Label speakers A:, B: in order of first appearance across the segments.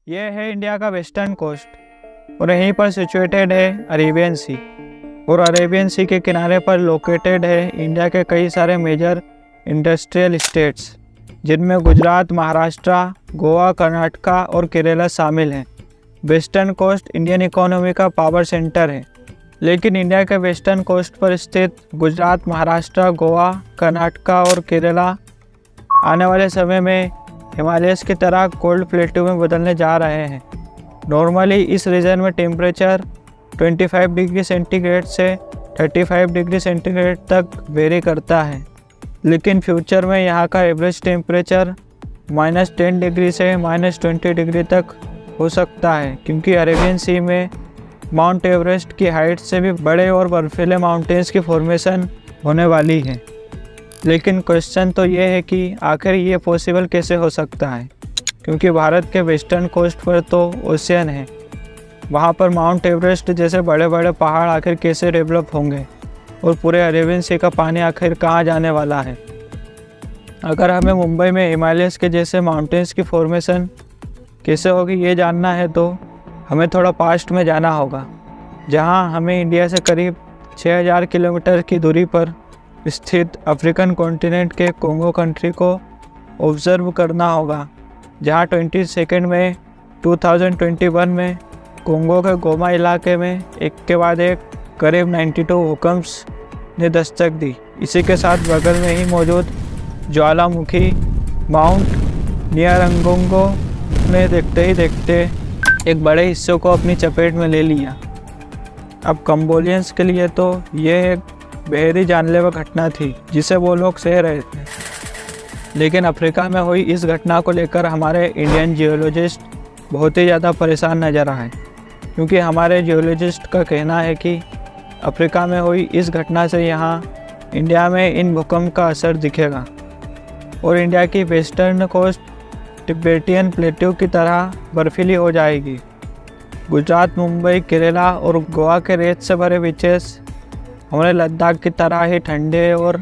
A: ये है इंडिया का वेस्टर्न कोस्ट और यहीं पर सिचुएटेड है अरेबियन सी। और अरेबियन सी के किनारे पर लोकेटेड है इंडिया के कई सारे मेजर इंडस्ट्रियल स्टेट्स, जिनमें गुजरात, महाराष्ट्र, गोवा, कर्नाटका और केरला शामिल हैं। वेस्टर्न कोस्ट इंडियन इकोनॉमी का पावर सेंटर है, लेकिन इंडिया के वेस्टर्न कोस्ट पर स्थित गुजरात, महाराष्ट्र, गोवा, कर्नाटका और केरला आने वाले समय में हिमालयस की तरह कोल्ड प्लेटू में बदलने जा रहे हैं। नॉर्मली इस रीजन में टेम्परेचर 25 डिग्री सेंटीग्रेड से 35 डिग्री सेंटीग्रेड तक वेरी करता है, लेकिन फ्यूचर में यहाँ का एवरेज टेम्परेचर -10 डिग्री से -20 डिग्री तक हो सकता है, क्योंकि अरेबियन सी में माउंट एवरेस्ट की हाइट से भी बड़े और बर्फीले माउंटेन्स की फॉर्मेशन होने वाली है। लेकिन क्वेश्चन तो ये है कि आखिर ये पॉसिबल कैसे हो सकता है, क्योंकि भारत के वेस्टर्न कोस्ट पर तो ओशियन है। वहाँ पर माउंट एवरेस्ट जैसे बड़े बड़े पहाड़ आखिर कैसे डेवलप होंगे, और पूरे अरेबियन सी का पानी आखिर कहाँ जाने वाला है। अगर हमें मुंबई में हिमालयस के जैसे माउंटेन्स की फॉर्मेशन कैसे होगी ये जानना है, तो हमें थोड़ा पास्ट में जाना होगा, जहाँ हमें इंडिया से करीब 6000 किलोमीटर की दूरी पर स्थित अफ्रीकन कॉन्टिनेंट के कोंगो कंट्री को ऑब्ज़र्व करना होगा, जहाँ 22 मई 2021 में कोंगो के गोमा इलाके में एक के बाद एक करीब 92 भूकंप्स ने दस्तक दी। इसी के साथ बगल में ही मौजूद ज्वालामुखी माउंट न्यारंगोंगो ने देखते ही देखते एक बड़े हिस्से को अपनी चपेट में ले लिया। अब कंबोडियंस के लिए तो यह एक बेहद जानलेवा घटना थी, जिसे वो लोग सह रहे थे। लेकिन अफ्रीका में हुई इस घटना को लेकर हमारे इंडियन जियोलॉजिस्ट बहुत ही ज़्यादा परेशान नज़र आए, क्योंकि हमारे जियोलॉजिस्ट का कहना है कि अफ्रीका में हुई इस घटना से यहाँ इंडिया में इन भूकंप का असर दिखेगा, और इंडिया की वेस्टर्न कोस्ट तिब्बतियन प्लेट्यू की तरह बर्फीली हो जाएगी। गुजरात, मुंबई, केरला और गोवा के रेत से भरे बीचेस हमारे लद्दाख की तरह ही ठंडे और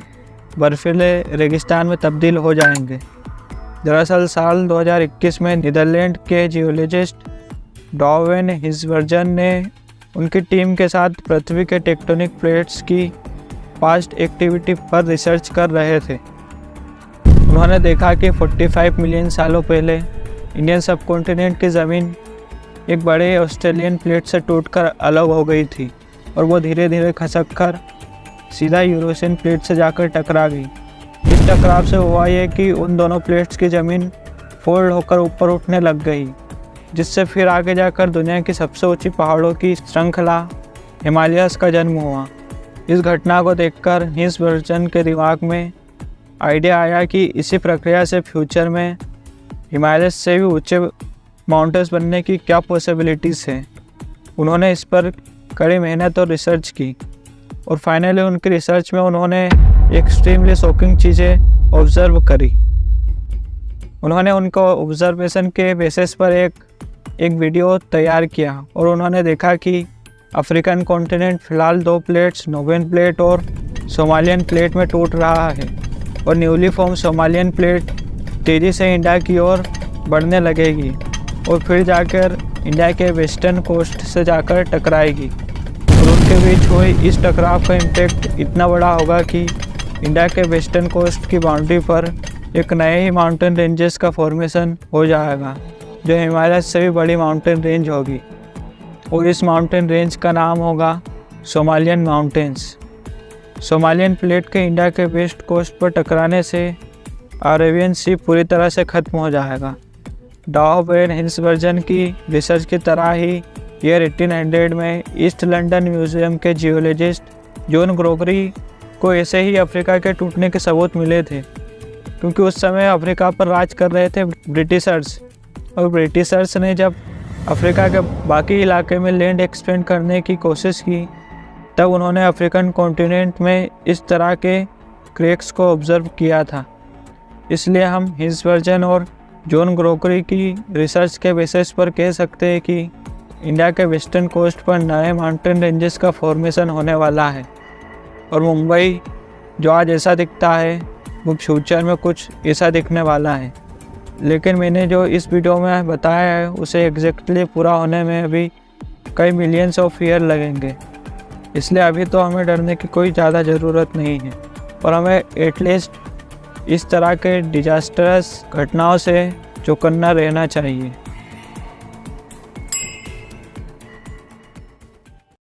A: बर्फीले रेगिस्तान में तब्दील हो जाएंगे। दरअसल साल 2021 में नीदरलैंड के जियोलॉजिस्ट डॉवेन हिंसवर्जन ने उनकी टीम के साथ पृथ्वी के टेक्टोनिक प्लेट्स की पास्ट एक्टिविटी पर रिसर्च कर रहे थे। उन्होंने देखा कि 45 मिलियन सालों पहले इंडियन सबकॉन्टिनेंट की ज़मीन एक बड़े ऑस्ट्रेलियन प्लेट से टूटकर अलग हो गई थी, और वो धीरे धीरे खसक कर सीधा यूरोशियन प्लेट से जाकर टकरा गई। इस टकराव से हुआ ये कि उन दोनों प्लेट्स की ज़मीन फोल्ड होकर ऊपर उठने लग गई, जिससे फिर आगे जाकर दुनिया की सबसे ऊंची पहाड़ों की श्रृंखला हिमालयस का जन्म हुआ। इस घटना को देखकर हिंसवर्जन के दिमाग में आइडिया आया कि इसी प्रक्रिया से फ्यूचर में हिमालयस से भी ऊंचे माउंटेन्स बनने की क्या पॉसिबिलिटीज़ हैं। उन्होंने इस पर कड़ी मेहनत और रिसर्च की, और फाइनली उनकी रिसर्च में उन्होंने एक्सट्रीमली शॉकिंग चीज़ें ऑब्ज़र्व करी। उन्होंने उनको ऑब्ज़र्वेशन के बेसिस पर एक वीडियो तैयार किया, और उन्होंने देखा कि अफ्रीकन कॉन्टिनेंट फ़िलहाल 2 प्लेट्स, नोवेन प्लेट और सोमालियन प्लेट में टूट रहा है, और न्यूली फॉर्म सोमालियन प्लेट तेज़ी से इंडिया की ओर बढ़ने लगेगी, और फिर जाकर इंडिया के वेस्टर्न कोस्ट से जाकर टकराएगी। और उनके बीच हुई इस टकराव का इम्पैक्ट इतना बड़ा होगा कि इंडिया के वेस्टर्न कोस्ट की बाउंड्री पर एक नए ही माउंटेन रेंजेस का फॉर्मेशन हो जाएगा, जो हिमालय से भी बड़ी माउंटेन रेंज होगी, और इस माउंटेन रेंज का नाम होगा सोमालियन माउंटेन्स। सोमालियन प्लेट के इंडिया के वेस्ट कोस्ट पर टकराने से अरेबियन सी पूरी तरह से ख़त्म हो जाएगा। डॉवेन हिंसवर्जन की रिसर्च की तरह ही ईयर 1800 में ईस्ट लंदन म्यूज़ियम के जियोलॉजिस्ट जॉन ग्रेगरी को ऐसे ही अफ्रीका के टूटने के सबूत मिले थे, क्योंकि उस समय अफ्रीका पर राज कर रहे थे ब्रिटिशर्स, और ब्रिटिशर्स ने जब अफ्रीका के बाकी इलाके में लैंड एक्सपेंड करने की कोशिश की, तब उन्होंने अफ्रीकन कॉन्टिनेंट में इस तरह के क्रैक्स को ऑब्ज़र्व किया था। इसलिए हम हिंसवर्जन और जॉन ग्रेगरी की रिसर्च के बेसिस पर कह सकते हैं कि इंडिया के वेस्टर्न कोस्ट पर नए माउंटेन रेंजेस का फॉर्मेशन होने वाला है, और मुंबई जो आज ऐसा दिखता है वो फ्यूचर में कुछ ऐसा दिखने वाला है। लेकिन मैंने जो इस वीडियो में बताया है उसे एग्जैक्टली पूरा होने में अभी कई मिलियंस ऑफ ईयर लगेंगे। इसलिए अभी तो हमें डरने की कोई ज़्यादा ज़रूरत नहीं है और हमें एटलीस्ट इस तरह के डिजास्टरस घटनाओं से चौकन्ना रहना चाहिए।